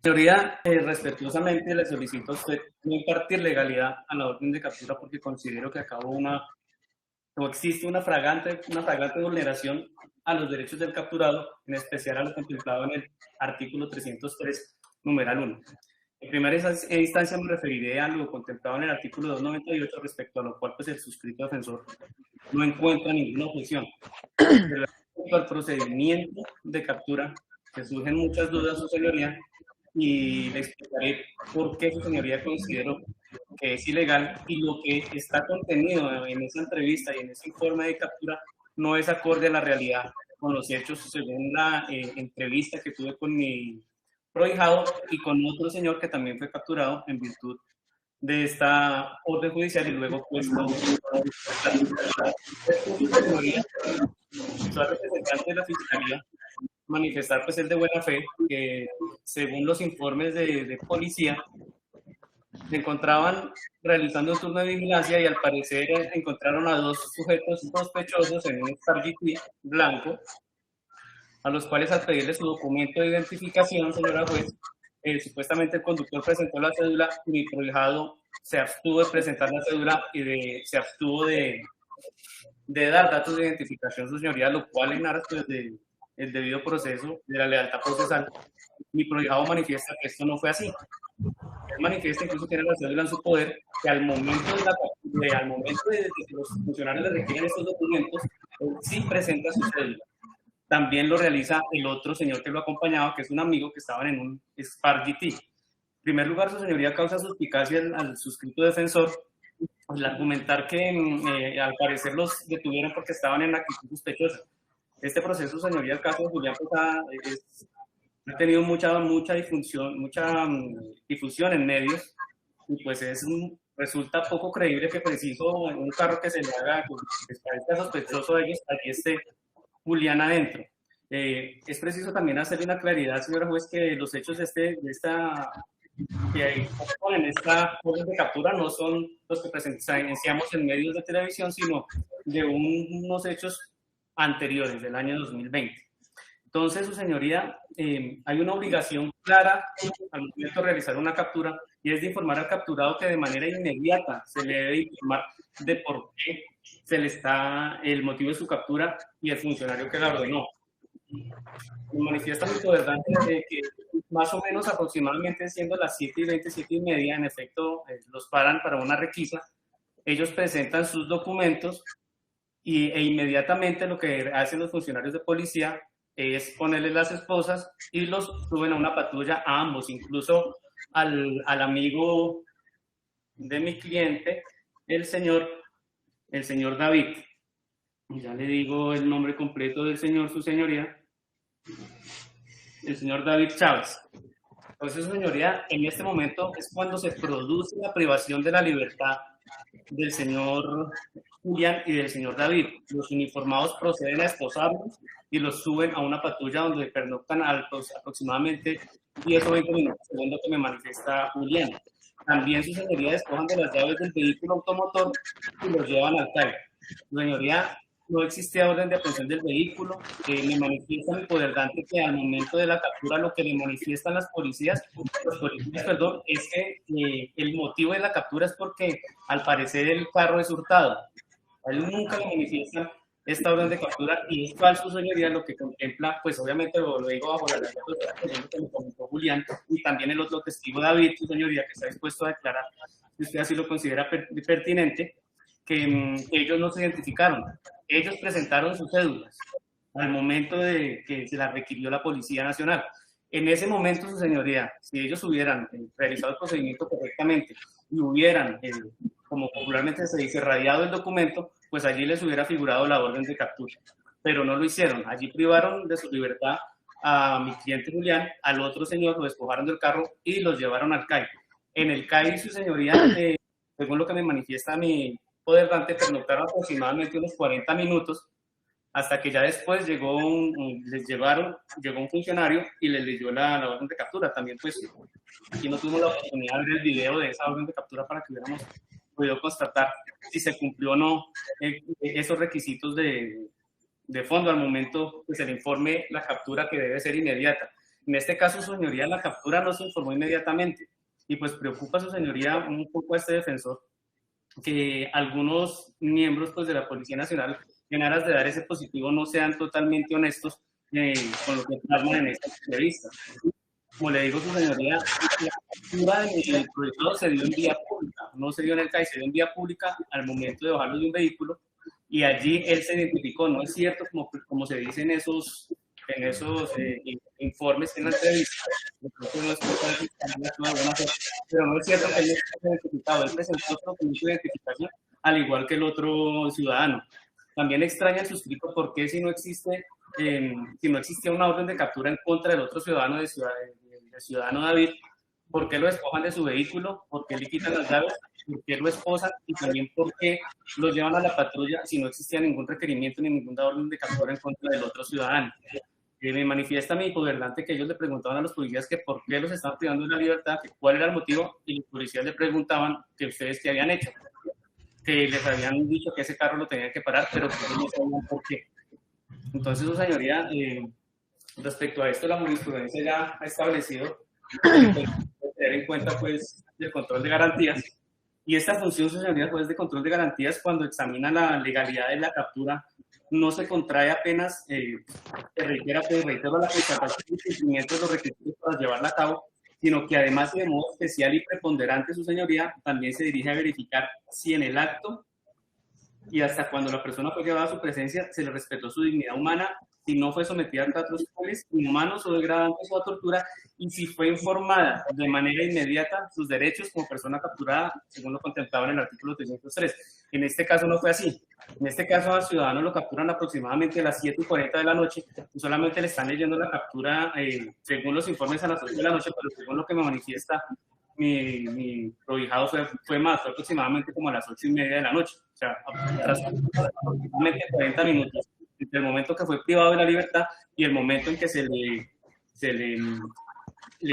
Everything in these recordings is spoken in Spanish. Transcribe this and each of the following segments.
Señoría, respetuosamente le solicito a usted no impartir legalidad a la orden de captura porque considero que acabó o existe una flagrante vulneración a los derechos del capturado, en especial a lo contemplado en el artículo 303, numeral 1. En primera instancia me referiré a lo contemplado en el artículo 298, respecto a lo cual pues, el suscrito defensor no encuentra ninguna objeción. Pero respecto al procedimiento de captura, que surgen muchas dudas, su señoría, y le explicaré por qué su señoría considero que es ilegal y lo que está contenido en esa entrevista y en ese informe de captura no es acorde a la realidad con los hechos según la entrevista que tuve con mi prohijado y con otro señor que también fue capturado en virtud de esta orden judicial y luego puesto su representante de la Fiscalía manifestar pues el de buena fe que según los informes de policía se encontraban realizando un turno de vigilancia y al parecer encontraron a dos sujetos sospechosos en un Star GT blanco, a los cuales al pedirle su documento de identificación, señora juez, supuestamente el conductor presentó la cédula y mi prohijado se abstuvo de presentar la cédula y se abstuvo de dar datos de identificación, su señoría, lo cual en aras pues, del debido proceso, de la lealtad procesal, mi prohijado manifiesta que esto no fue así. Él manifiesta, incluso tiene la cédula en su poder, que al momento de que los funcionarios le requieren estos documentos, él sí presenta su cédula. También lo realiza el otro señor que lo acompañaba, que es un amigo que estaban en un Spark GT. En primer lugar, su señoría causa suspicacia al suscrito defensor al argumentar que al parecer los detuvieron porque estaban en actitud sospechosa. Este proceso, señoría, el caso de Julián Posada, ha tenido mucha difusión en medios y pues resulta poco creíble que preciso en un carro que se le haga, que parezca sospechoso de ellos, aquí esté Julián adentro. Es preciso también hacerle una claridad, señora juez, que los hechos que en esta orden de captura no son los que presenciamos en medios de televisión, sino de unos hechos anteriores, del año 2020. Entonces, su señoría, hay una obligación clara al momento de realizar una captura y es de informar al capturado que de manera inmediata se le debe informar de por qué se le está el motivo de su captura y el funcionario que la ordenó. Manifiesta mi verdad de que más o menos aproximadamente siendo las 7:20, 7:30, en efecto, los paran para una requisa, ellos presentan sus documentos e inmediatamente lo que hacen los funcionarios de policía es ponerle las esposas y los suben a una patrulla a ambos, incluso al amigo de mi cliente, el señor David. Ya le digo el nombre completo del señor, su señoría, el señor David Chávez. Entonces, señoría, en este momento es cuando se produce la privación de la libertad del señor Julián y del señor David. Los uniformados proceden a esposarlos y los suben a una patrulla donde pernoctan aproximadamente 10 o 20 minutos, según lo que me manifiesta Julián. También su señoría despojan de las llaves del vehículo automotor y los llevan al CAI. Su señoría, no existía orden de aprehensión del vehículo. Me manifiesta mi poderdante que al momento de la captura lo que le manifiestan los policías, es que el motivo de la captura es porque al parecer el carro es hurtado. A él nunca le manifiestan esta orden de captura y es falso, señoría, lo que contempla, pues obviamente lo digo bajo la ley que me comentó Julián y también el otro testigo David, su señoría, que está dispuesto a declarar, si usted así lo considera pertinente, que ellos no se identificaron. Ellos presentaron sus cédulas al momento de que se las requirió la Policía Nacional. En ese momento, su señoría, si ellos hubieran realizado el procedimiento correctamente y hubieran, como popularmente se dice, radiado el documento, pues allí les hubiera figurado la orden de captura. Pero no lo hicieron. Allí privaron de su libertad a mi cliente Julián, al otro señor lo despojaron del carro y los llevaron al CAI. En el CAI, su señoría, según lo que me manifiesta mi poderdante, pernoctaron aproximadamente unos 40 minutos hasta que ya después llegó un funcionario y les leyó la orden de captura. También pues aquí no tuvimos la oportunidad de ver el video de esa orden de captura para que hubiéramos podido constatar si se cumplió o no esos requisitos de fondo al momento que se le informe la captura, que debe ser inmediata. En este caso, su señoría, la captura no se informó inmediatamente y pues preocupa a su señoría un poco a este defensor que algunos miembros pues, de la Policía Nacional, en aras de dar ese positivo, no sean totalmente honestos con lo que plasman en esta entrevista. Como le digo, su señoría, la captura del proyecto se dio en vía pública, no se dio en el CAI, se dio en vía pública al momento de bajarlo de un vehículo y allí él se identificó. No es cierto, como se dice en esos informes en la entrevista, pero no es cierto que él no esté identificado. Él presentó su documento de identificación al igual que el otro ciudadano. También extraña el suscrito por qué si no existía una orden de captura en contra del otro ciudadano, del ciudadano David, ¿por qué lo despojan de su vehículo? ¿Por qué le quitan las llaves? ¿Por qué lo esposan? Y también ¿por qué lo llevan a la patrulla si no existía ningún requerimiento ni ninguna orden de captura en contra del otro ciudadano? Me manifiesta mi gobernante que ellos le preguntaban a los policías que por qué los estaban privando de la libertad, que cuál era el motivo, y los policías le preguntaban que ustedes qué habían hecho, que les habían dicho que ese carro lo tenían que parar, pero que ellos no sabían por qué. Entonces, su señoría, respecto a esto, la jurisprudencia ya ha establecido tener en cuenta pues el control de garantías, y esta función, su señoría, pues de control de garantías, cuando examina la legalidad de la captura, no se contrae apenas, reitero la constatación de cumplimiento de los requisitos para llevarla a cabo, sino que además de modo especial y preponderante, su señoría, también se dirige a verificar si en el acto y hasta cuando la persona fue llevada a su presencia se le respetó su dignidad humana, si no fue sometida a tratos crueles, inhumanos o degradantes o a tortura, y si fue informada de manera inmediata sus derechos como persona capturada, según lo contemplaba en el artículo 303. En este caso no fue así. En este caso al ciudadano lo capturan aproximadamente a las 7:40 de la noche, y solamente le están leyendo la captura, según los informes, a las 8 de la noche, pero según lo que me manifiesta mi prohijado fue más, fue aproximadamente como a las 8:30 de la noche. O sea, aproximadamente 40 minutos entre el momento que fue privado de la libertad y el momento en que se le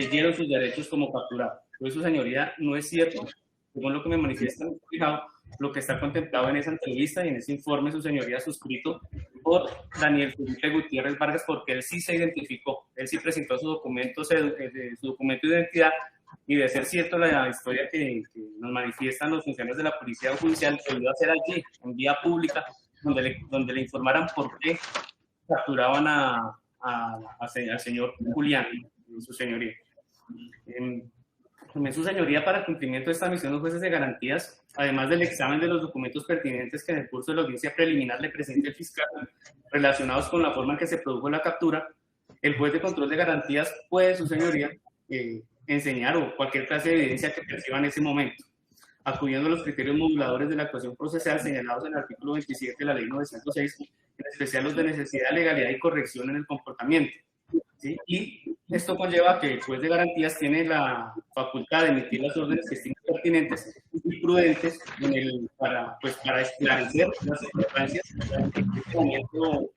dieron sus derechos como capturado. Pues, su señoría, no es cierto, según lo que me manifiesta mi prohijado, lo que está contemplado en esa entrevista y en ese informe, su señoría, suscrito por Daniel Felipe Gutiérrez Vargas, porque él sí se identificó, él sí presentó su documento de identidad, y de ser cierto la historia que nos manifiestan los funcionarios de la Policía Judicial, que iba a ser allí, en vía pública, donde le informaran por qué capturaban al señor Julián, su señoría. Su señoría, para el cumplimiento de esta misión, los jueces de garantías, además del examen de los documentos pertinentes que en el curso de la audiencia preliminar le presente el fiscal relacionados con la forma en que se produjo la captura, el juez de control de garantías puede, su señoría, enseñar o cualquier clase de evidencia que perciba en ese momento, acudiendo a los criterios moduladores de la actuación procesal señalados en el artículo 27 de la Ley 906, en especial los de necesidad, legalidad y corrección en el comportamiento. ¿Sí? Y esto conlleva que el juez de garantías tiene la facultad de emitir las órdenes que estén pertinentes y prudentes para esclarecer las circunstancias que en este momento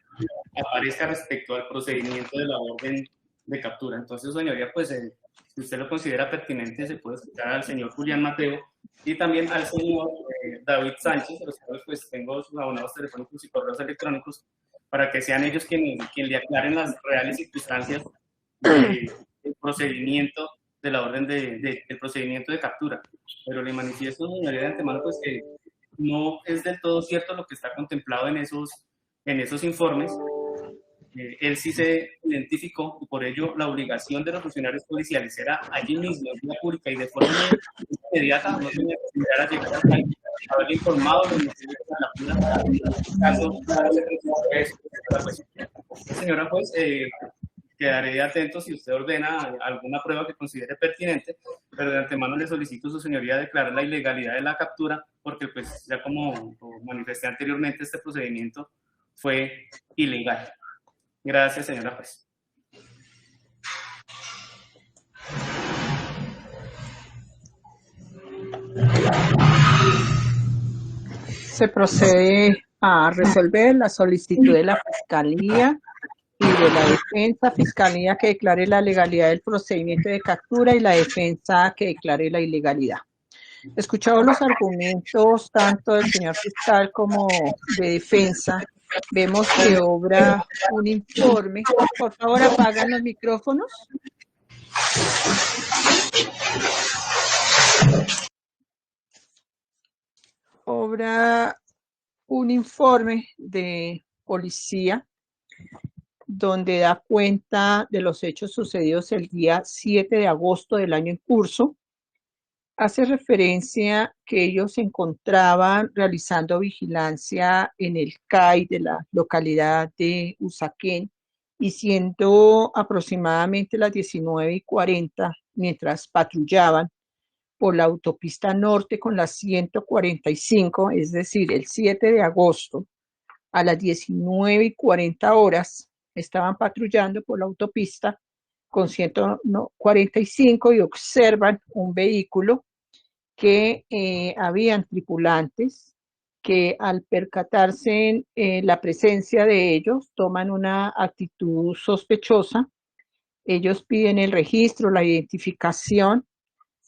aparezca respecto al procedimiento de la orden de captura. Entonces, señoría, pues si usted lo considera pertinente, se puede escuchar al señor Julián Mateo y también al señor David Sánchez, de los cuales pues tengo sus abonados telefónicos y correos electrónicos, para que sean ellos quienes le aclaren las reales circunstancias del procedimiento de la orden del procedimiento de captura. Pero le manifiesto, señoría, de antemano, pues que no es del todo cierto lo que está contemplado en esos informes. Él sí se identificó y por ello la obligación de los funcionarios policiales era allí mismo, en vía pública y de forma inmediata, no tenía que esperar a llegar hasta ahí, haber informado de los motivos de la captura. En este caso, señora, pues quedaré atento si usted ordena alguna prueba que considere pertinente, pero de antemano le solicito a su señoría declarar la ilegalidad de la captura, porque pues ya como manifesté anteriormente, este procedimiento fue ilegal. Gracias, señora juez. Se procede a resolver la solicitud de la Fiscalía y de la defensa. Fiscalía que declare la legalidad del procedimiento de captura y la defensa que declare la ilegalidad. Escuchados los argumentos tanto del señor fiscal como de defensa, vemos que obra un informe. Por favor, apagan los micrófonos. Obra un informe de policía donde da cuenta de los hechos sucedidos el día 7 de agosto del año en curso. Hace referencia que ellos se encontraban realizando vigilancia en el CAI de la localidad de Usaquén y siendo aproximadamente las 19:40 mientras patrullaban por la autopista norte con la 145, es decir, el 7 de agosto a las 19:40 horas estaban patrullando por la autopista con 145 y observan un vehículo que habían tripulantes que al percatarse en la presencia de ellos toman una actitud sospechosa. Ellos piden el registro, la identificación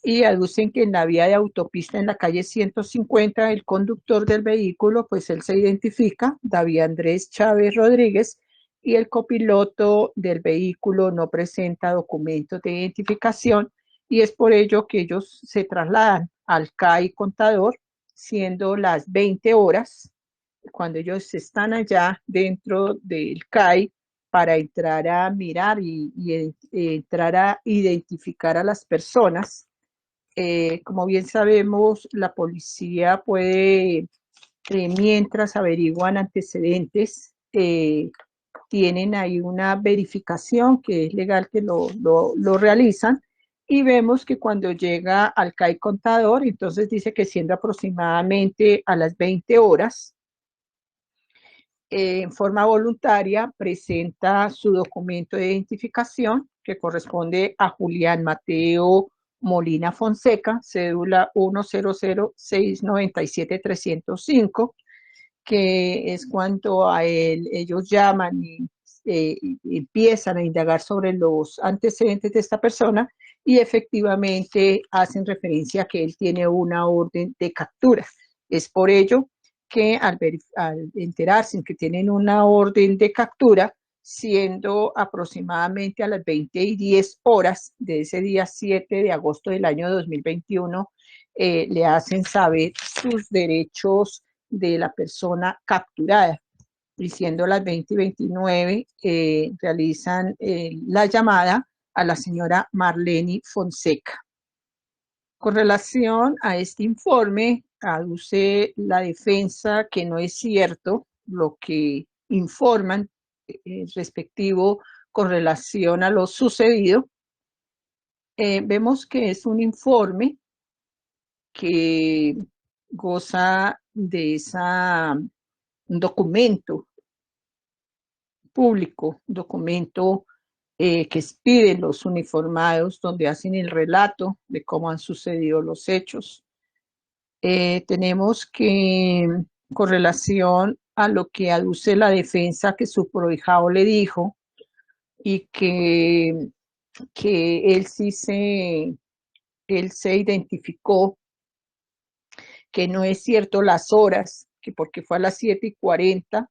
y aducen que en la vía de autopista en la calle 150 el conductor del vehículo, pues él se identifica, David Andrés Chávez Rodríguez, y el copiloto del vehículo no presenta documentos de identificación y es por ello que ellos se trasladan al CAI Contador, siendo las 20 horas, cuando ellos están allá dentro del CAI para entrar a mirar y entrar a identificar a las personas. Como bien sabemos, la policía puede, mientras averiguan antecedentes, tienen ahí una verificación que es legal que lo realizan y vemos que cuando llega al CAI Contador, entonces dice que siendo aproximadamente a las 20 horas, en forma voluntaria presenta su documento de identificación que corresponde a Julián Mateo Molina Fonseca, cédula 100697305, que es cuando a él ellos llaman y empiezan a indagar sobre los antecedentes de esta persona y efectivamente hacen referencia a que él tiene una orden de captura. Es por ello que al enterarse que tienen una orden de captura, siendo aproximadamente a las 20:10 de ese día 7 de agosto del año 2021, le hacen saber sus derechos de la persona capturada. Y siendo las 20:29, realizan la llamada a la señora Marlene Fonseca. Con relación a este informe, aduce la defensa que no es cierto lo que informan respectivo con relación a lo sucedido. Vemos que es un informe que goza de un documento público, un documento que expiden los uniformados, donde hacen el relato de cómo han sucedido los hechos. Tenemos que, con relación a lo que aduce la defensa, que su prohijado le dijo, y que él se identificó, que no es cierto las horas, que porque fue a las 7:40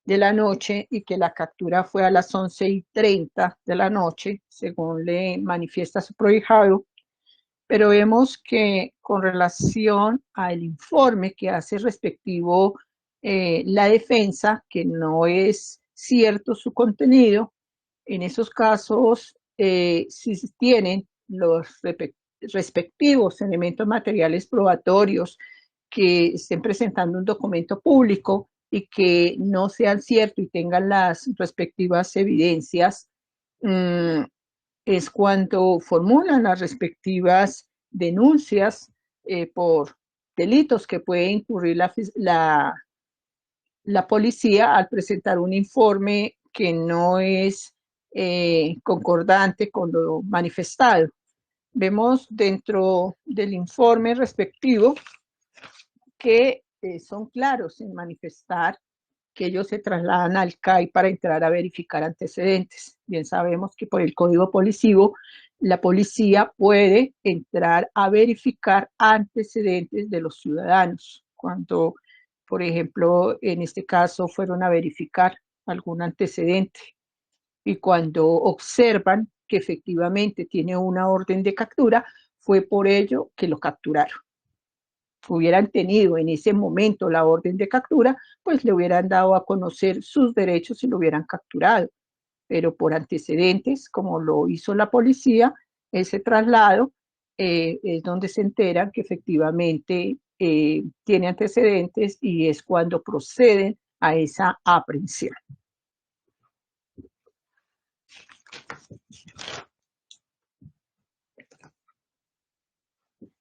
de la noche y que la captura fue a las 11:30 de la noche, según le manifiesta su prohijado. Pero vemos que con relación al informe que hace respectivo la defensa, que no es cierto su contenido, en esos casos, si tienen los respectivos elementos materiales probatorios que estén presentando un documento público y que no sean ciertos y tengan las respectivas evidencias, es cuando formulan las respectivas denuncias por delitos que puede incurrir la policía al presentar un informe que no es concordante con lo manifestado. Vemos dentro del informe respectivo que son claros en manifestar que ellos se trasladan al CAI para entrar a verificar antecedentes. Bien sabemos que por el Código Policivo, la policía puede entrar a verificar antecedentes de los ciudadanos. Cuando Por ejemplo, en este caso fueron a verificar algún antecedente y cuando observan que efectivamente tiene una orden de captura, fue por ello que lo capturaron. Hubieran tenido en ese momento la orden de captura, pues le hubieran dado a conocer sus derechos y lo hubieran capturado. Pero por antecedentes, como lo hizo la policía, ese traslado es donde se enteran que efectivamente tiene antecedentes y es cuando proceden a esa aprehensión.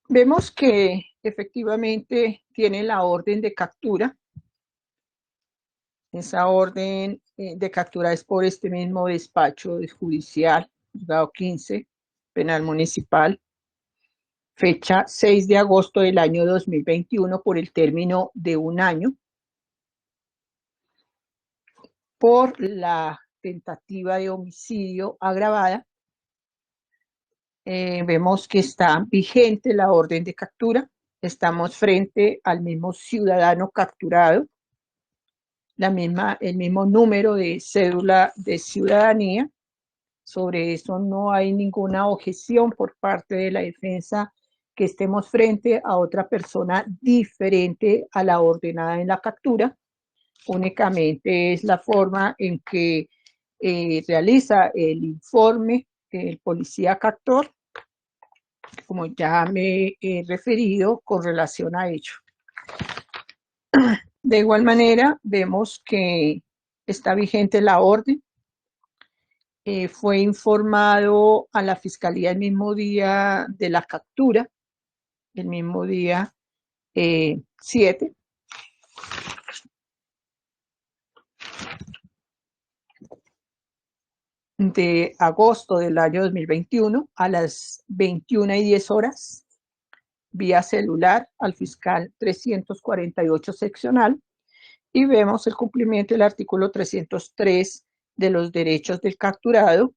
Vemos que efectivamente tiene la orden de captura. Esa orden de captura es por este mismo despacho judicial, juzgado 15, penal municipal, fecha 6 de agosto del año 2021 por el término de 1 año, por la tentativa de homicidio agravada. Vemos que está vigente la orden de captura. Estamos frente al mismo ciudadano capturado, el mismo número de cédula de ciudadanía. Sobre eso no hay ninguna objeción por parte de la defensa que estemos frente a otra persona diferente a la ordenada en la captura. Únicamente es la forma en que realiza el informe el policía captor, como ya me he referido con relación a ello. De igual manera, vemos que está vigente la orden. Fue informado a la fiscalía el mismo día de la captura, el mismo día 7. De agosto del año 2021 a las 21:10 vía celular al fiscal 348 seccional y vemos el cumplimiento del artículo 303 de los derechos del capturado.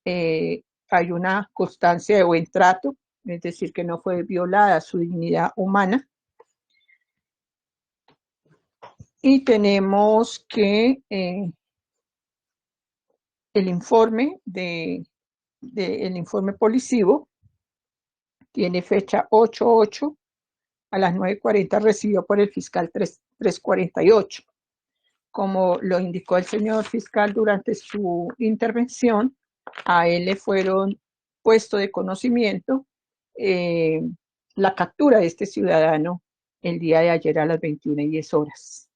Hay una constancia de buen trato, es decir, que no fue violada su dignidad humana. Y tenemos que el informe el informe policivo tiene fecha 8/8 a las 9:40 recibido por el fiscal 348. Como lo indicó el señor fiscal durante su intervención, a él le fueron puesto de conocimiento la captura de este ciudadano el día de ayer a las 21:10.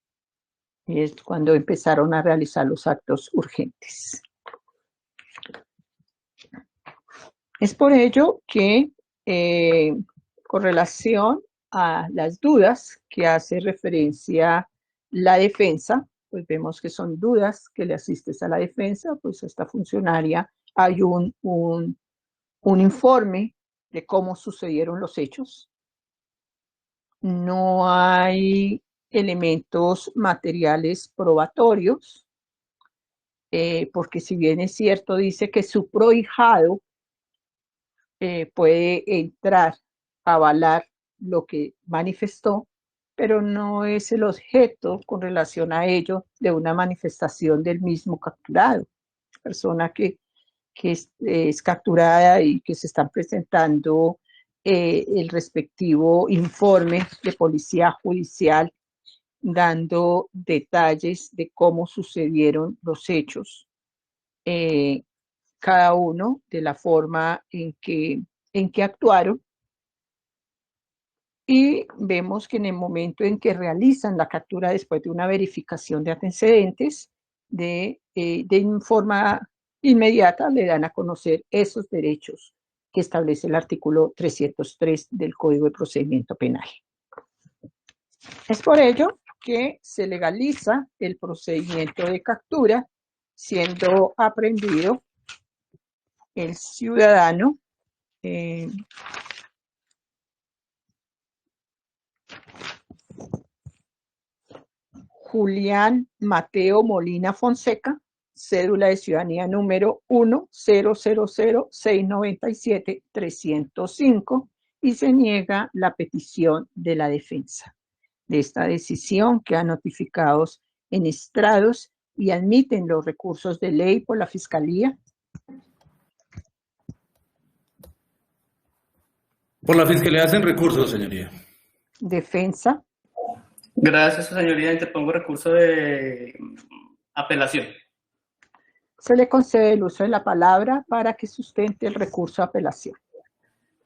Y es cuando empezaron a realizar los actos urgentes. Es por ello que, con relación a las dudas que hace referencia la defensa, pues vemos que son dudas que le asistes a la defensa, pues a esta funcionaria hay un informe de cómo sucedieron los hechos. No hay elementos materiales probatorios, porque si bien es cierto, dice que su prohijado puede entrar a avalar lo que manifestó, pero no es el objeto con relación a ello de una manifestación del mismo capturado. Persona que es capturada y que se están presentando el respectivo informe de policía judicial dando detalles de cómo sucedieron los hechos. Cada uno de la forma en que actuaron, y vemos que en el momento en que realizan la captura después de una verificación de antecedentes, de forma inmediata le dan a conocer esos derechos que establece el artículo 303 del Código de Procedimiento Penal. Es por ello que se legaliza el procedimiento de captura, siendo aprehendido el ciudadano Julián Mateo Molina Fonseca, cédula de ciudadanía número 1000697-305, y se niega la petición de la defensa. de esta decisión, quedan notificados en estrados y admiten los recursos de ley por la Fiscalía. Por la Fiscalía hacen recursos, señoría. Defensa. Gracias, su señoría. Interpongo recurso de apelación. Se le concede el uso de la palabra para que sustente el recurso de apelación.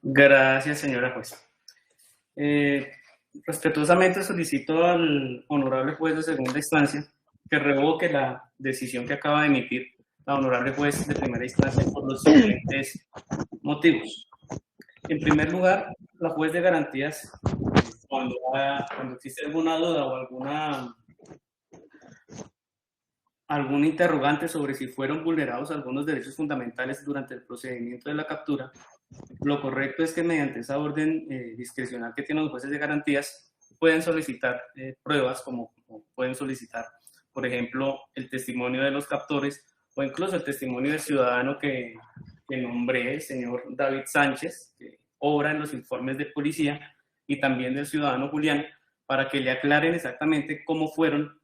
Gracias, señora jueza. Respetuosamente solicito al honorable juez de segunda instancia que revoque la decisión que acaba de emitir la honorable juez de primera instancia por los siguientes motivos. En primer lugar, la juez de garantías, cuando existe alguna duda o algún interrogante sobre si fueron vulnerados algunos derechos fundamentales durante el procedimiento de la captura, lo correcto es que mediante esa orden discrecional que tienen los jueces de garantías pueden solicitar pruebas como pueden solicitar, por ejemplo, el testimonio de los captores o incluso el testimonio del ciudadano que nombré, el señor David Sánchez, que obra en los informes de policía, y también del ciudadano Julián, para que le aclaren exactamente cómo fueron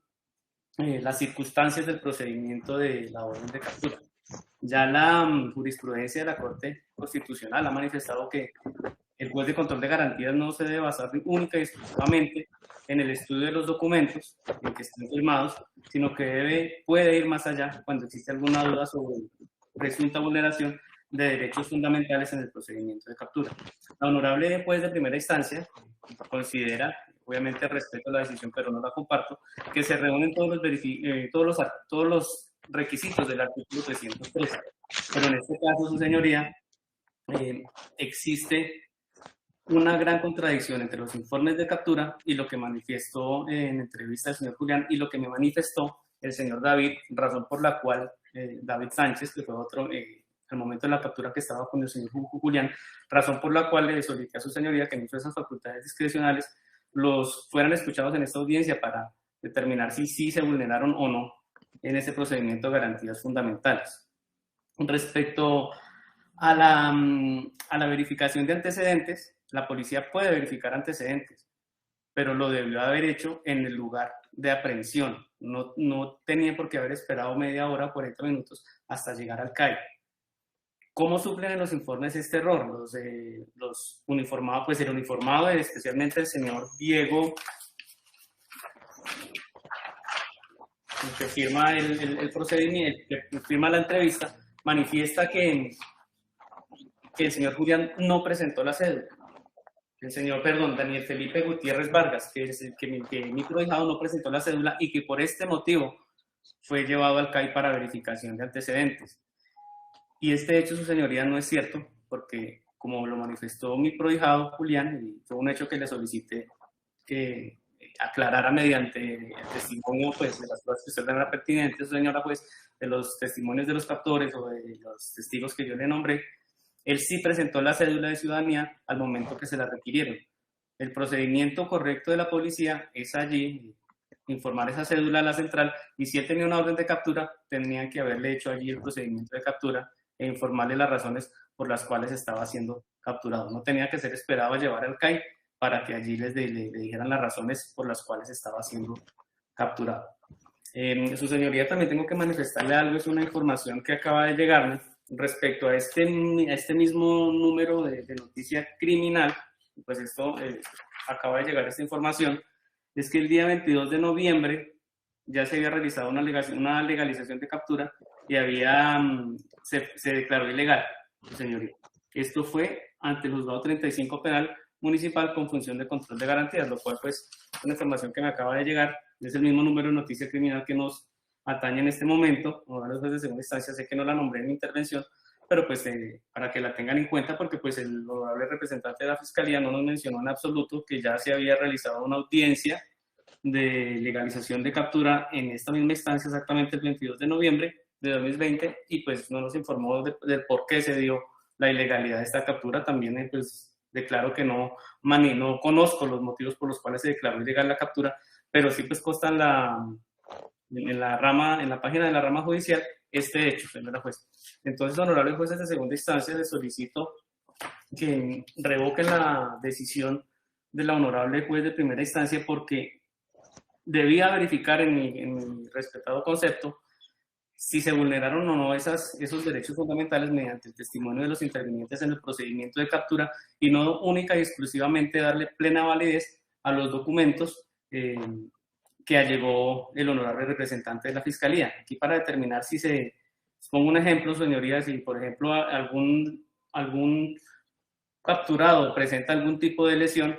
las circunstancias del procedimiento de la orden de captura. Ya la jurisprudencia de la Corte Constitucional ha manifestado que el juez de control de garantías no se debe basar única y exclusivamente en el estudio de los documentos en que estén firmados, sino que puede ir más allá cuando existe alguna duda sobre presunta vulneración de derechos fundamentales en el procedimiento de captura. La honorable juez de primera instancia considera, obviamente respeto la decisión, pero no la comparto, que se reúnen todos los requisitos del artículo 313. Pero en este caso, su señoría, existe una gran contradicción entre los informes de captura y lo que manifestó en entrevista el señor Julián y lo que me manifestó el señor David, razón por la cual David Sánchez, que fue otro al momento de la captura que estaba con el señor Julián, razón por la cual le solicité a su señoría que en uso de esas facultades discrecionales los fueran escuchados en esta audiencia para determinar si sí se vulneraron o no en ese procedimiento de garantías fundamentales. Respecto a la verificación de antecedentes, la policía puede verificar antecedentes, pero lo debió haber hecho en el lugar de aprehensión. No tenía por qué haber esperado media hora o 40 minutos hasta llegar al CAI. ¿Cómo suplen en los informes este error? Los uniformados, pues el uniformado, especialmente el señor Diego, que firma el procedimiento, que firma la entrevista, manifiesta que el señor Julián no presentó la cédula. Daniel Felipe Gutiérrez Vargas, que mi prohijado no presentó la cédula y que por este motivo fue llevado al CAI para verificación de antecedentes. Y este hecho, su señoría, no es cierto, porque como lo manifestó mi prohijado Julián, y fue un hecho que le solicité que aclarara mediante el testimonio pues, de las pruebas que usted era pertinentes, señora juez, de los testimonios de los captores o de los testigos que yo le nombré, él sí presentó la cédula de ciudadanía al momento que se la requirieron. El procedimiento correcto de la policía es allí informar esa cédula a la central, y si él tenía una orden de captura, tenían que haberle hecho allí el procedimiento de captura e informarle las razones por las cuales estaba siendo capturado. No tenía que ser esperado a llevar al CAI para que allí le dijeran las razones por las cuales estaba siendo capturado. Su señoría, también tengo que manifestarle algo, es una información que acaba de llegarme respecto a este mismo número de noticia criminal. Pues esto acaba de llegar esta información, es que el día 22 de noviembre ya se había realizado una legalización de captura y se declaró ilegal, señoría. Esto fue ante el juzgado 35 penal municipal con función de control de garantías, lo cual pues es una información que me acaba de llegar, es el mismo número de noticia criminal que nos atañe en este momento. Ahora los jueces de segunda instancia, sé que no la nombré en mi intervención, pero pues para que la tengan en cuenta, porque pues el honorable representante de la Fiscalía no nos mencionó en absoluto que ya se había realizado una audiencia de legalización de captura en esta misma instancia, exactamente el 22 de noviembre de 2020, y pues no nos informó del por qué se dio la ilegalidad de esta captura. También pues declaro que no conozco los motivos por los cuales se declaró ilegal la captura, pero sí pues consta en la página de la rama judicial este hecho, señora juez. Entonces, honorables jueces de segunda instancia, les solicito que revoquen la decisión de la honorable juez de primera instancia porque debía verificar en mi respetado concepto si se vulneraron o no esos derechos fundamentales mediante el testimonio de los intervinientes en el procedimiento de captura y no única y exclusivamente darle plena validez a los documentos que allegó el honorable representante de la Fiscalía. Aquí para determinar si pongo un ejemplo, señorías, si por ejemplo algún capturado presenta algún tipo de lesión,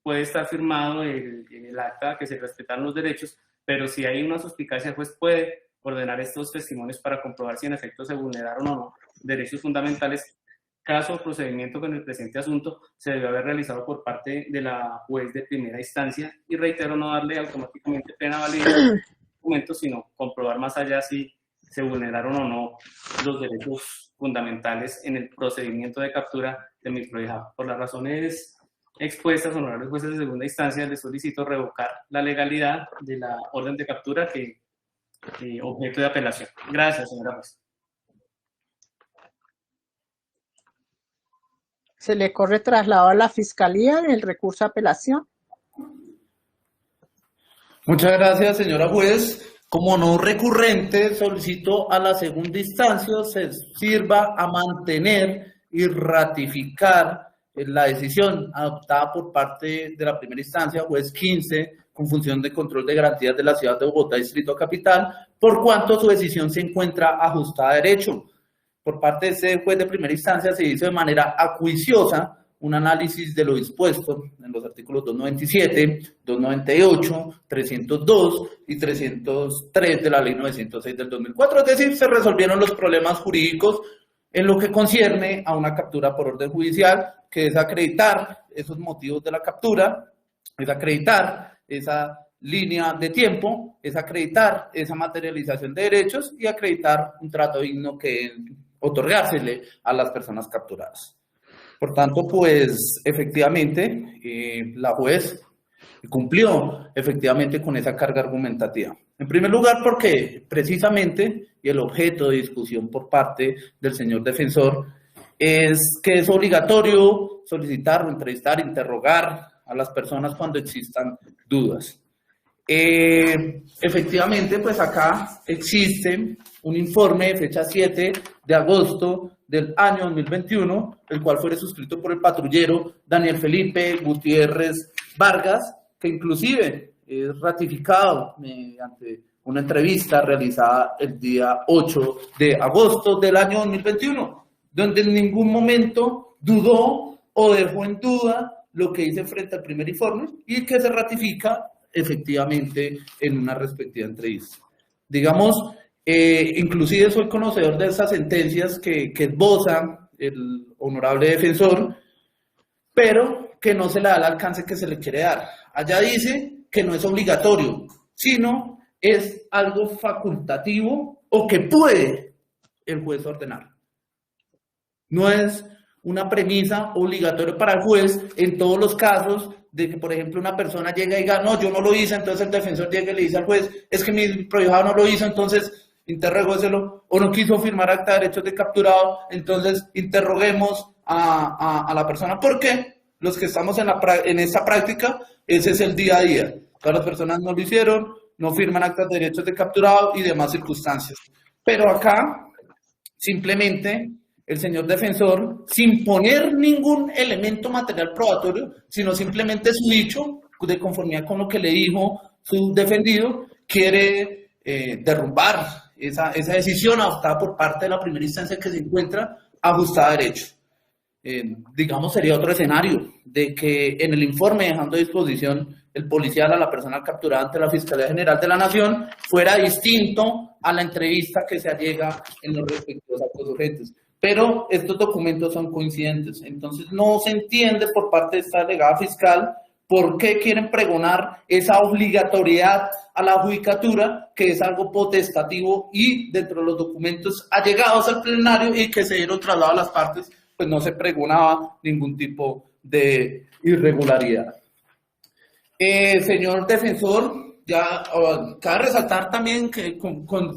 puede estar firmado en el acta que se respetaron los derechos, pero si hay una suspicacia, pues puede ordenar estos testimonios para comprobar si en efecto se vulneraron o no derechos fundamentales. Caso o procedimiento con el presente asunto se debe haber realizado por parte de la juez de primera instancia y reitero no darle automáticamente plena validez a los documentos, sino comprobar más allá si se vulneraron o no los derechos fundamentales en el procedimiento de captura de mi prohijado. Por las razones expuestas, honorables jueces de segunda instancia, les solicito revocar la legalidad de la orden de captura que objeto de apelación. Gracias, señora juez. Se le corre traslado a la Fiscalía en el recurso de apelación. Muchas gracias, señora juez. Como no recurrente, solicito a la segunda instancia se sirva a mantener y ratificar la decisión adoptada por parte de la primera instancia, juez 15, con función de control de garantías de la ciudad de Bogotá, Distrito Capital, por cuanto su decisión se encuentra ajustada a derecho. Por parte de ese juez de primera instancia se hizo de manera acuiciosa un análisis de lo dispuesto en los artículos 297, 298, 302 y 303 de la Ley 906 del 2004, es decir, se resolvieron los problemas jurídicos en lo que concierne a una captura por orden judicial, que es acreditar esos motivos de la captura, es acreditar esa línea de tiempo, es acreditar esa materialización de derechos y acreditar un trato digno que otorgársele a las personas capturadas. Por tanto, pues, efectivamente, la juez cumplió efectivamente con esa carga argumentativa. En primer lugar, porque precisamente, y el objeto de discusión por parte del señor defensor, es que es obligatorio solicitar, entrevistar, interrogar a las personas cuando existan dudas. Efectivamente, pues acá existe un informe de fecha 7 de agosto del año 2021, el cual fue suscrito por el patrullero Daniel Felipe Gutiérrez Vargas, que inclusive es ratificado mediante una entrevista realizada el día 8 de agosto del año 2021, donde en ningún momento dudó o dejó en duda lo que dice frente al primer informe y que se ratifica efectivamente en una respectiva entrevista. Digamos, inclusive soy conocedor de esas sentencias que esboza el honorable defensor, pero que no se le da el alcance que se le quiere dar. Allá dice que no es obligatorio, sino es algo facultativo o que puede el juez ordenar. No es una premisa obligatoria para el juez en todos los casos de que, por ejemplo, una persona llega y diga, no, yo no lo hice, entonces el defensor llega y le dice al juez, es que mi prohijado no lo hizo, entonces interrogóselo, o no quiso firmar acta de derechos de capturado, entonces interroguemos a la persona. ¿Por qué? Los que estamos en esta práctica, ese es el día a día. Todas las personas no lo hicieron, no firman actas de derechos de capturado y demás circunstancias. Pero acá, simplemente, el señor defensor, sin poner ningún elemento material probatorio, sino simplemente su dicho, de conformidad con lo que le dijo su defendido, quiere derrumbar esa decisión adoptada por parte de la primera instancia que se encuentra ajustada a derecho. Digamos, sería otro escenario de que en el informe dejando a disposición el policial a la persona capturada ante la Fiscalía General de la Nación fuera distinto a la entrevista que se allega en los respectivos actos urgentes. Pero estos documentos son coincidentes, entonces no se entiende por parte de esta delegada fiscal por qué quieren pregonar esa obligatoriedad a la judicatura, que es algo potestativo y dentro de los documentos allegados al plenario y que se dieron traslado a las partes, pues no se pregonaba ningún tipo de irregularidad. Señor defensor, ya cabe resaltar también que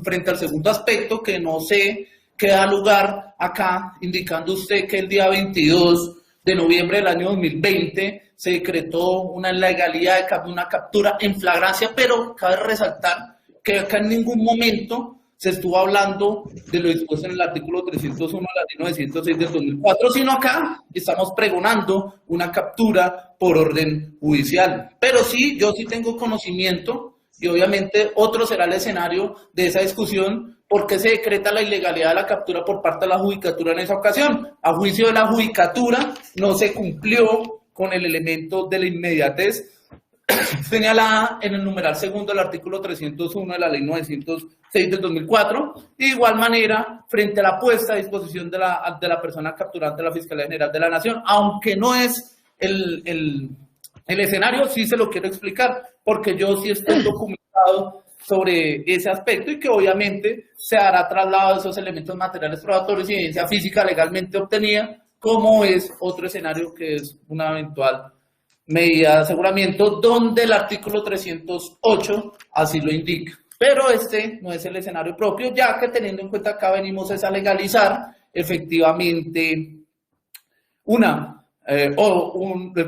frente al segundo aspecto, que no sé qué da lugar acá, indicando usted que el día 22 de noviembre del año 2020 se decretó una ilegalidad de una captura en flagrancia, pero cabe resaltar que acá en ningún momento se estuvo hablando de lo dispuesto en el artículo 301 de la ley 906 del 2004, sino acá estamos pregonando una captura por orden judicial. Pero sí, yo sí tengo conocimiento, y obviamente otro será el escenario de esa discusión, por qué se decreta la ilegalidad de la captura por parte de la judicatura en esa ocasión. A juicio de la judicatura no se cumplió con el elemento de la inmediatez señalada en el numeral segundo del artículo 301 de la ley 906 del 2004, y de igual manera, frente a la puesta a disposición de la persona capturante de la Fiscalía General de la Nación, aunque no es el escenario, sí se lo quiero explicar, porque yo sí estoy documentado sobre ese aspecto y que obviamente se hará traslado de esos elementos materiales probatorios y evidencia física legalmente obtenida, como es otro escenario que es una eventual medida de aseguramiento, donde el artículo 308 así lo indica. Pero este no es el escenario propio, ya que teniendo en cuenta acá venimos a legalizar efectivamente el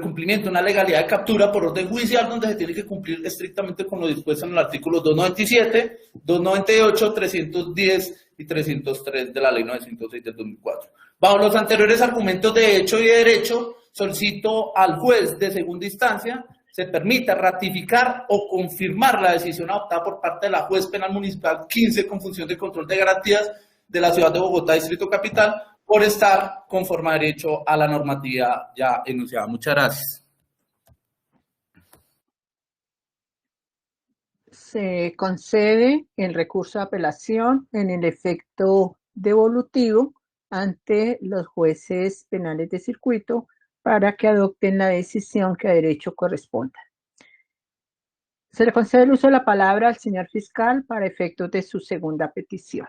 cumplimiento de una legalidad de captura por orden judicial, donde se tiene que cumplir estrictamente con lo dispuesto en el artículo 297, 298, 310 y 303 de la ley 906 del 2004. Bajo los anteriores argumentos de hecho y de derecho, solicito al juez de segunda instancia se permita ratificar o confirmar la decisión adoptada por parte de la juez penal municipal 15 con función de control de garantías de la ciudad de Bogotá, Distrito Capital, por estar conforme a derecho a la normatividad ya enunciada. Muchas gracias. Se concede el recurso de apelación en el efecto devolutivo ante los jueces penales de circuito para que adopten la decisión que a derecho corresponda. Se le concede el uso de la palabra al señor fiscal para efectos de su segunda petición.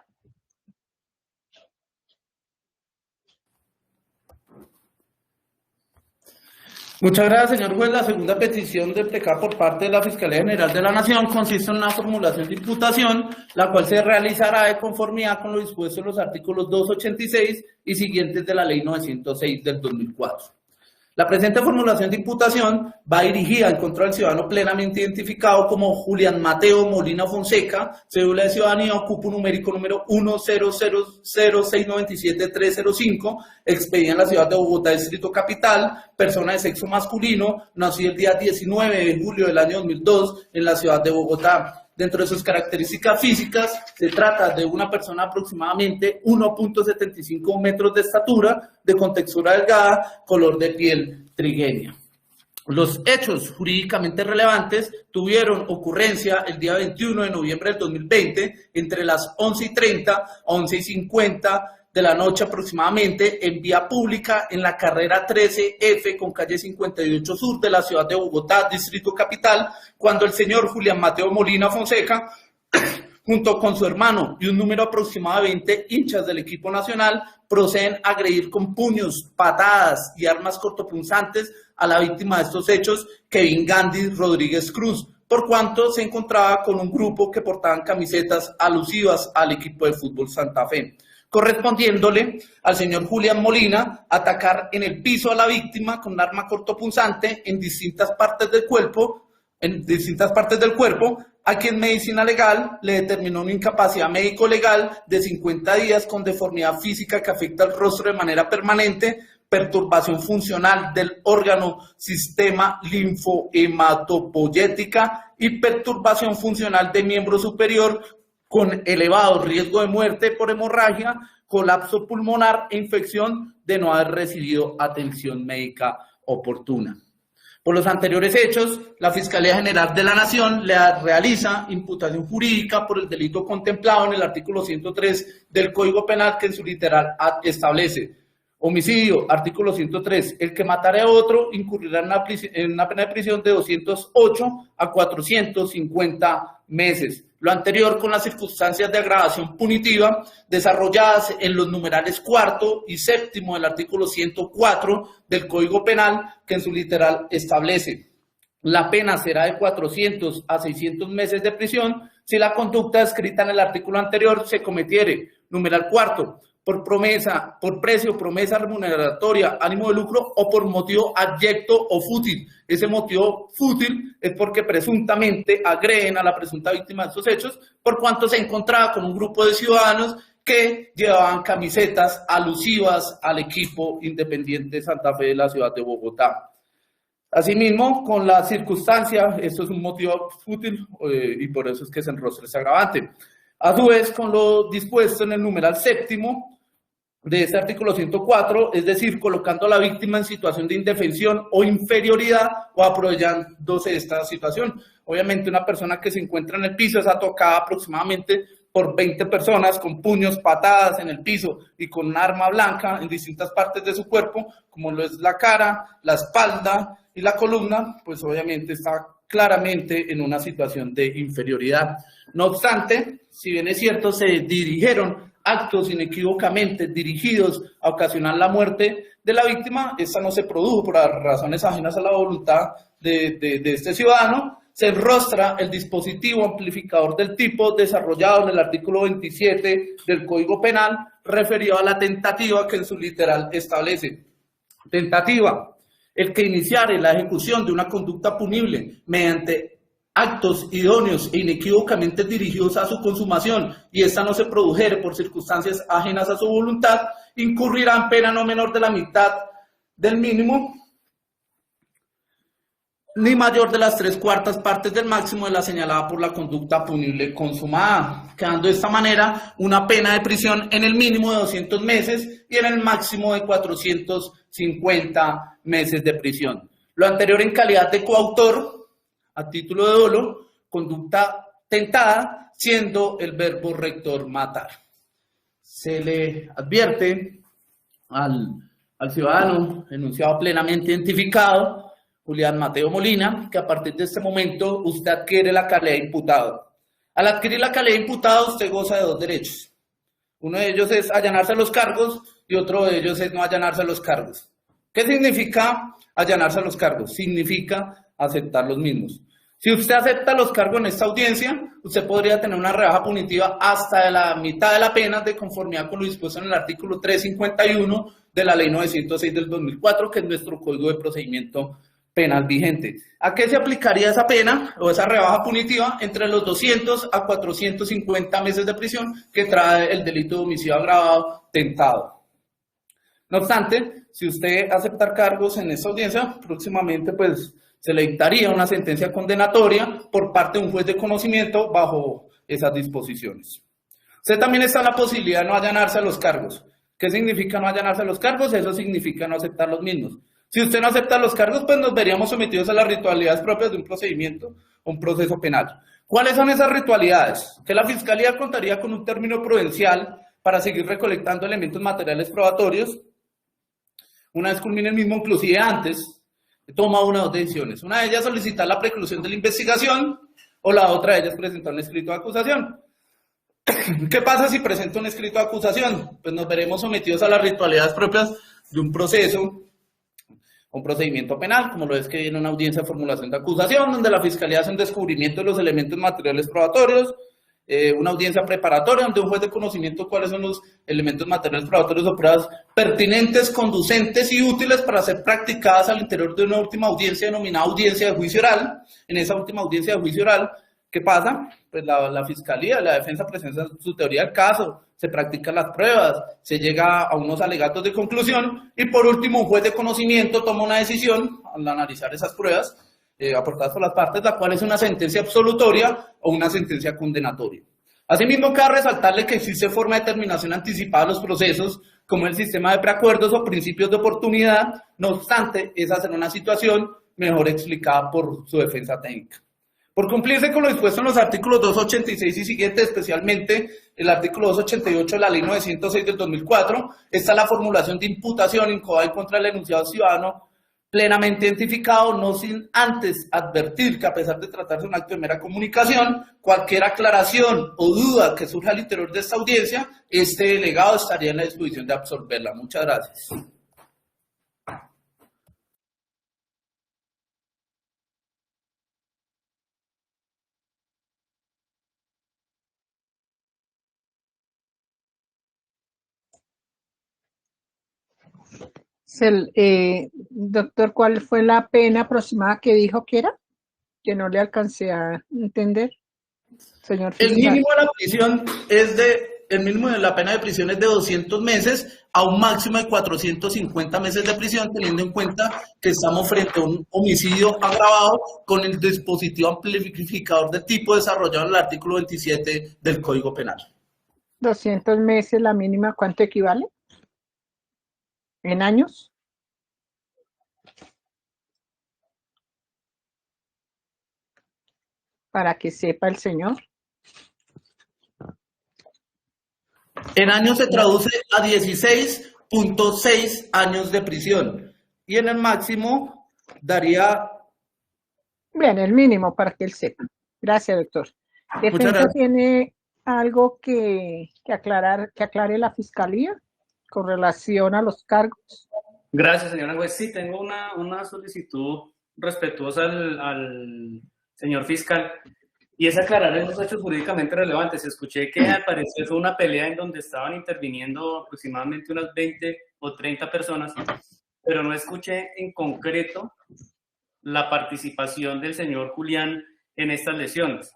Muchas gracias, señor juez. La segunda petición de PECA por parte de la Fiscalía General de la Nación consiste en una formulación de imputación, la cual se realizará de conformidad con lo dispuesto en los artículos 286 y siguientes de la Ley 906 del 2004. La presente formulación de imputación va dirigida en contra del ciudadano plenamente identificado como Julián Mateo Molina Fonseca, cédula de ciudadanía, cupo numérico número 1000697-305, expedida en la ciudad de Bogotá, Distrito Capital, persona de sexo masculino, nacido el día 19 de julio del año 2002 en la ciudad de Bogotá. Dentro de sus características físicas, se trata de una persona aproximadamente 1.75 metros de estatura, de contextura delgada, color de piel trigueña. Los hechos jurídicamente relevantes tuvieron ocurrencia el día 21 de noviembre del 2020, entre las 11:30 a 11:50 de la noche aproximadamente, en vía pública en la carrera 13F con calle 58 Sur de la ciudad de Bogotá, Distrito Capital, cuando el señor Julián Mateo Molina Fonseca, junto con su hermano y un número aproximado de 20 hinchas del equipo nacional, proceden a agredir con puños, patadas y armas cortopunzantes a la víctima de estos hechos, Kevin Gandhi Rodríguez Cruz, por cuanto se encontraba con un grupo que portaban camisetas alusivas al equipo de fútbol Santa Fe, correspondiéndole al señor Julián Molina atacar en el piso a la víctima con un arma cortopunzante en distintas partes del cuerpo, a quien medicina legal le determinó una incapacidad médico-legal de 50 días con deformidad física que afecta al rostro de manera permanente, perturbación funcional del órgano sistema linfohematopoyética y perturbación funcional de miembro superior con elevado riesgo de muerte por hemorragia, colapso pulmonar e infección de no haber recibido atención médica oportuna. Por los anteriores hechos, la Fiscalía General de la Nación le realiza imputación jurídica por el delito contemplado en el artículo 103 del Código Penal, que en su literal establece: homicidio, artículo 103, el que matare a otro incurrirá en una pena de prisión de 208 a 450 meses. Lo anterior con las circunstancias de agravación punitiva desarrolladas en los numerales cuarto y séptimo del artículo 104 del Código Penal, que en su literal establece: la pena será de 400 a 600 meses de prisión si la conducta descrita en el artículo anterior se cometiere, numeral cuarto, por promesa, por precio, promesa remuneratoria, ánimo de lucro o por motivo abyecto o fútil. Ese motivo fútil es porque presuntamente agreden a la presunta víctima de estos hechos, por cuanto se encontraba con un grupo de ciudadanos que llevaban camisetas alusivas al equipo Independiente Santa Fe de la ciudad de Bogotá. Asimismo, con la circunstancia, esto es un motivo fútil y por eso es que se enrostra ese agravante. A su vez, con lo dispuesto en el numeral séptimo de este artículo 104, es decir, colocando a la víctima en situación de indefensión o inferioridad o aprovechándose de esta situación. Obviamente, una persona que se encuentra en el piso es atacada aproximadamente por 20 personas con puños, patadas en el piso y con un arma blanca en distintas partes de su cuerpo, como lo es la cara, la espalda y la columna, pues obviamente está claramente en una situación de inferioridad. No obstante, si bien es cierto, se dirigieron actos inequívocamente dirigidos a ocasionar la muerte de la víctima, esta no se produjo por razones ajenas a la voluntad de este ciudadano. Se enrostra el dispositivo amplificador del tipo desarrollado en el artículo 27 del Código Penal referido a la tentativa que en su literal establece. Tentativa: el que iniciare la ejecución de una conducta punible mediante actos idóneos e inequívocamente dirigidos a su consumación y esta no se produjere por circunstancias ajenas a su voluntad, incurrirá en pena no menor de la mitad del mínimo ni mayor de las 3/4 partes del máximo de la señalada por la conducta punible consumada, quedando de esta manera una pena de prisión en el mínimo de 200 meses y en el máximo de 450 meses de prisión. Lo anterior en calidad de coautor, a título de dolo, conducta tentada, siendo el verbo rector matar. Se le advierte al ciudadano enunciado plenamente identificado, Julián Mateo Molina, que a partir de este momento usted adquiere la calidad de imputado. Al adquirir la calidad de imputado, usted goza de 2 derechos. Uno de ellos es allanarse a los cargos y otro de ellos es no allanarse a los cargos. ¿Qué significa allanarse a los cargos? Significa aceptar los mismos. Si usted acepta los cargos en esta audiencia, usted podría tener una rebaja punitiva hasta de la mitad de la pena de conformidad con lo dispuesto en el artículo 351 de la Ley 906 del 2004, que es nuestro Código de Procedimiento Penal vigente. ¿A qué se aplicaría esa pena o esa rebaja punitiva? Entre los 200 a 450 meses de prisión que trae el delito de homicidio agravado tentado. No obstante, si usted acepta cargos en esta audiencia, próximamente pues se le dictaría una sentencia condenatoria por parte de un juez de conocimiento bajo esas disposiciones. Usted también está en la posibilidad de no allanarse a los cargos. ¿Qué significa no allanarse a los cargos? Eso significa no aceptar los mismos. Si usted no acepta los cargos, pues nos veríamos sometidos a las ritualidades propias de un procedimiento o un proceso penal. ¿Cuáles son esas ritualidades? Que la Fiscalía contaría con un término prudencial para seguir recolectando elementos materiales probatorios. Una vez culmine el mismo, inclusive antes, toma una o dos decisiones. Una de ellas solicitar la preclusión de la investigación o la otra de ellas presentar un escrito de acusación. ¿Qué pasa si presenta un escrito de acusación? Pues nos veremos sometidos a las ritualidades propias de un proceso, un procedimiento penal, como lo es que en una audiencia de formulación de acusación, donde la Fiscalía hace un descubrimiento de los elementos materiales probatorios, una audiencia preparatoria, donde un juez de conocimiento cuáles son los elementos materiales probatorios o pruebas pertinentes, conducentes y útiles para ser practicadas al interior de una última audiencia denominada audiencia de juicio oral. En esa última audiencia de juicio oral, ¿qué pasa? Pues la Fiscalía, la defensa presenta su teoría del caso, se practican las pruebas, se llega a unos alegatos de conclusión y por último un juez de conocimiento toma una decisión al analizar esas pruebas aportadas por las partes, la cual es una sentencia absolutoria o una sentencia condenatoria. Asimismo, cabe resaltarle que existe forma de terminación anticipada de los procesos, como el sistema de preacuerdos o principios de oportunidad, no obstante, esa será una situación mejor explicada por su defensa técnica. Por cumplirse con lo dispuesto en los artículos 286 y siguientes, especialmente el artículo 288 de la Ley 906 del 2004, está la formulación de imputación incoada en contra del enunciado ciudadano plenamente identificado, no sin antes advertir que a pesar de tratarse de un acto de mera comunicación, cualquier aclaración o duda que surja al interior de esta audiencia, este delegado estaría en la disposición de absolverla. Muchas gracias. Doctor, ¿cuál fue la pena aproximada que dijo que era? Que no le alcancé a entender, señor El fiscal. mínimo de la prisión el mínimo de la pena de prisión es de 200 meses a un máximo de 450 meses de prisión, teniendo en cuenta que estamos frente a un homicidio agravado con el dispositivo amplificador de tipo desarrollado en el artículo 27 del Código Penal. 200 meses, la mínima, ¿cuánto equivale? ¿En años? Para que sepa el señor. En años se traduce a 16.6 años de prisión y en el máximo daría... Bien, el mínimo para que él sepa. Gracias, doctor. ¿Defensa tiene algo que aclare la fiscalía con relación a los cargos? Gracias, señora juez. Sí, tengo una solicitud respetuosa al señor fiscal, y es aclarar esos hechos jurídicamente relevantes. Escuché que al parecer fue una pelea en donde estaban interviniendo aproximadamente unas 20 o 30 personas, pero no escuché en concreto la participación del señor Julián en estas lesiones.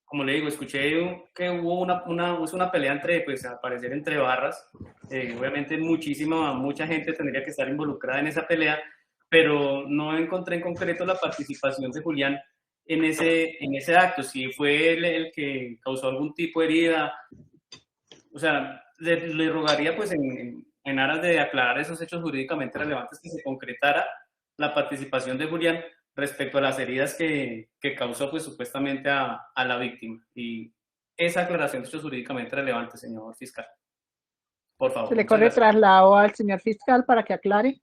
Como le digo, escuché que hubo una pelea entre, pues al parecer entre barras. Obviamente mucha gente tendría que estar involucrada en esa pelea, pero no encontré en concreto la participación de Julián en ese acto, si fue él el que causó algún tipo de herida. O sea, le rogaría pues en aras de aclarar esos hechos jurídicamente relevantes, que se concretara la participación de Julián respecto a las heridas que causó pues supuestamente a la víctima. Y esa aclaración de hechos jurídicamente relevantes, señor fiscal. Por favor. Se le corre traslado al señor fiscal para que aclare.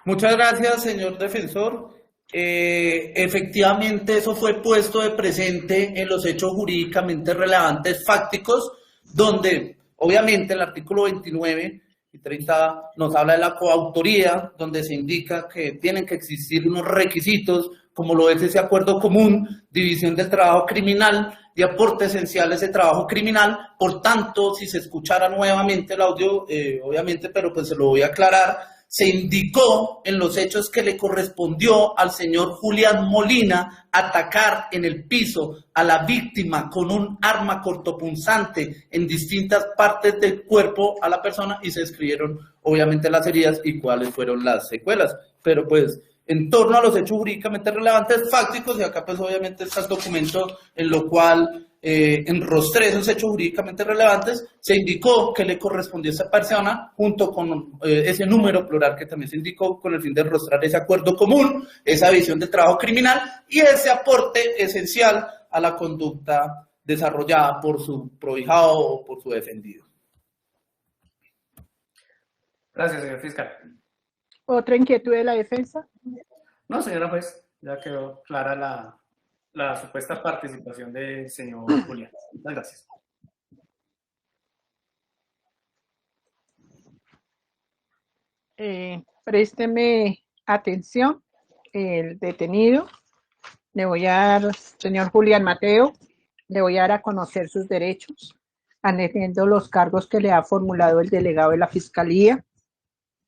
Muchas gracias, señor defensor. Efectivamente, eso fue puesto de presente en los hechos jurídicamente relevantes fácticos, donde obviamente el artículo 29 y 30 nos habla de la coautoría, donde se indica que tienen que existir unos requisitos, como lo es ese acuerdo común, división del trabajo criminal y aporte esencial a ese trabajo criminal. Por tanto, si se escuchara nuevamente el audio, obviamente, pero pues se lo voy a aclarar, se indicó en los hechos que le correspondió al señor Julián Molina atacar en el piso a la víctima con un arma cortopunzante en distintas partes del cuerpo a la persona, y se describieron obviamente las heridas y cuáles fueron las secuelas. Pero pues en torno a los hechos jurídicamente relevantes fácticos, y acá pues obviamente está el documento en lo cual enrostré esos hechos jurídicamente relevantes, se indicó que le correspondió a esa persona junto con ese número plural que también se indicó con el fin de enrostrar ese acuerdo común, esa visión del trabajo criminal y ese aporte esencial a la conducta desarrollada por su prohijado o por su defendido. Gracias, señor fiscal. ¿Otra inquietud de la defensa? No, señora juez, ya quedó clara la supuesta participación del señor Julián. Muchas gracias. Présteme atención, el detenido. Le voy a dar, señor Julián Mateo, le voy a dar a conocer sus derechos, atendiendo los cargos que le ha formulado el delegado de la Fiscalía.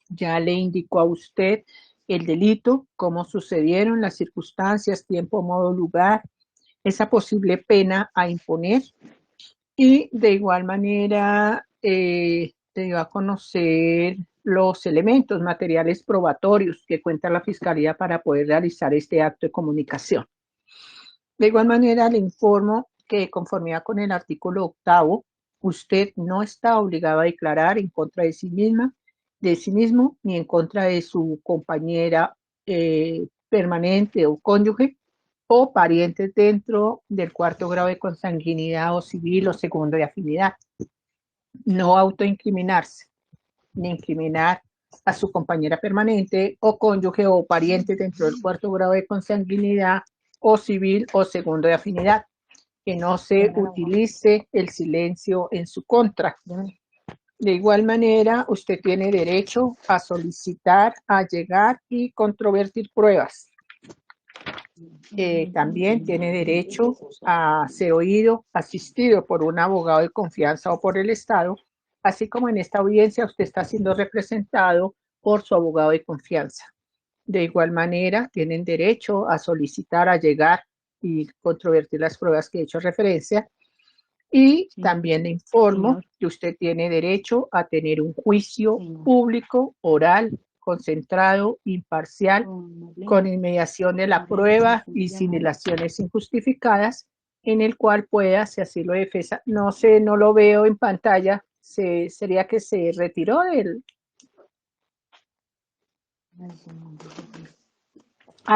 Ya le indicó a usted el delito, cómo sucedieron, las circunstancias, tiempo, modo, lugar, esa posible pena a imponer, y de igual manera te dio a conocer los elementos materiales probatorios que cuenta la Fiscalía para poder realizar este acto de comunicación. De igual manera le informo que de conformidad con el artículo 8º, usted no está obligado a declarar en contra de sí mismo, ni en contra de su compañera permanente o cónyuge o parientes dentro del 4º grado de consanguinidad o civil o segundo de afinidad. No autoincriminarse, ni incriminar a su compañera permanente o cónyuge o pariente dentro del 4º grado de consanguinidad o civil o segundo de afinidad. Que no se utilice el silencio en su contra. De igual manera, usted tiene derecho a solicitar, allegar y controvertir pruebas. También tiene derecho a ser oído, asistido por un abogado de confianza o por el Estado así como en esta audiencia usted está siendo representado por su abogado de confianza. De igual manera, tienen derecho a solicitar, allegar y controvertir las pruebas que he hecho referencia. Y también le informo que usted tiene derecho a tener un juicio público, oral, concentrado, imparcial, con inmediación de la prueba y sin dilaciones injustificadas, en el cual pueda, si así lo defensa, no sé, no lo veo en pantalla, sería que se retiró del...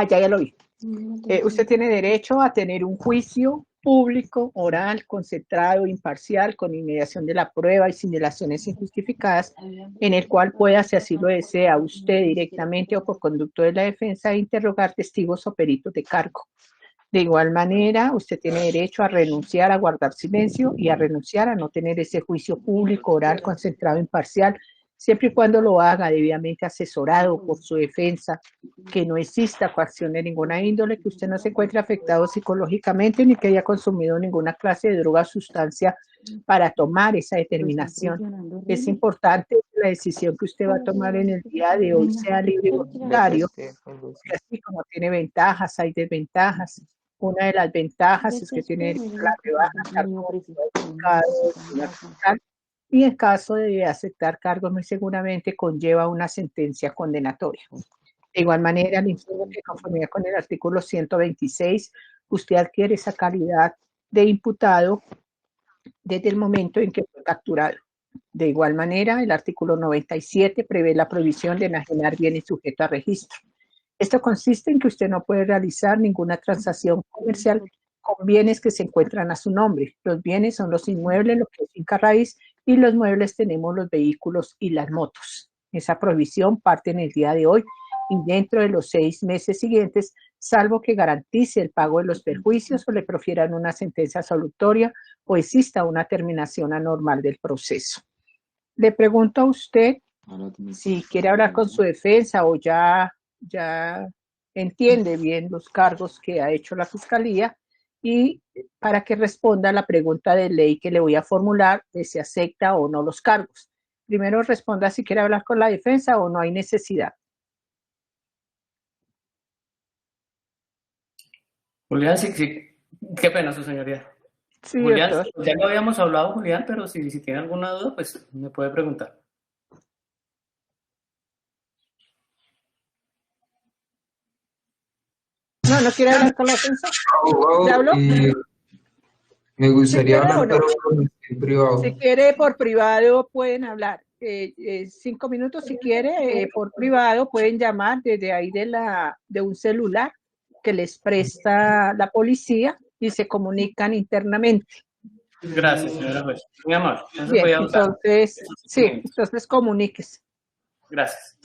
ya lo vi. Usted tiene derecho a tener un juicio público, oral, concentrado, imparcial, con inmediación de la prueba y sin dilaciones injustificadas, en el cual pueda, si así lo desea, usted directamente o por conducto de la defensa, interrogar testigos o peritos de cargo. De igual manera, usted tiene derecho a renunciar a guardar silencio y a renunciar a no tener ese juicio público, oral, concentrado, imparcial, siempre y cuando lo haga debidamente asesorado por su defensa, que no exista coacción de ninguna índole, que usted no se encuentre afectado psicológicamente ni que haya consumido ninguna clase de droga o sustancia para tomar esa determinación. Es importante que la decisión que usted va a tomar en el día de hoy sea libre y voluntario, porque así como tiene ventajas, hay desventajas. Una de las ventajas es que tiene la rebaja y en caso de aceptar cargos muy seguramente conlleva una sentencia condenatoria. De igual manera, le informo que conforme con el artículo 126, usted adquiere esa calidad de imputado desde el momento en que fue capturado. De igual manera, el artículo 97 prevé la prohibición de enajenar bienes sujetos a registro. Esto consiste en que usted no puede realizar ninguna transacción comercial con bienes que se encuentran a su nombre. Los bienes son los inmuebles, lo que es finca raíz, y los muebles tenemos los vehículos y las motos. Esa prohibición parte en el día de hoy y dentro de los 6 meses siguientes, salvo que garantice el pago de los perjuicios o le profieran una sentencia absolutoria o exista una terminación anormal del proceso. Le pregunto a usted si quiere hablar con su defensa o ya entiende bien los cargos que ha hecho la Fiscalía y para que responda a la pregunta de ley que le voy a formular de si acepta o no los cargos. Primero responda si quiere hablar con la defensa o no hay necesidad. Julián, sí, qué pena, su señoría. Sí, Julián, doctor. ya lo habíamos hablado, Julián, pero si tiene alguna duda, pues me puede preguntar. No quiere hablar con la defensa. ¿Le hablo? Me gustaría hablar, pero en privado. Si quiere por privado pueden hablar. 5 minutos si quiere, por privado pueden llamar desde ahí de un celular que les presta la policía y se comunican internamente. Gracias, señora juez. Muy amable. Bien, entonces, sí, entonces comuníquese. Gracias.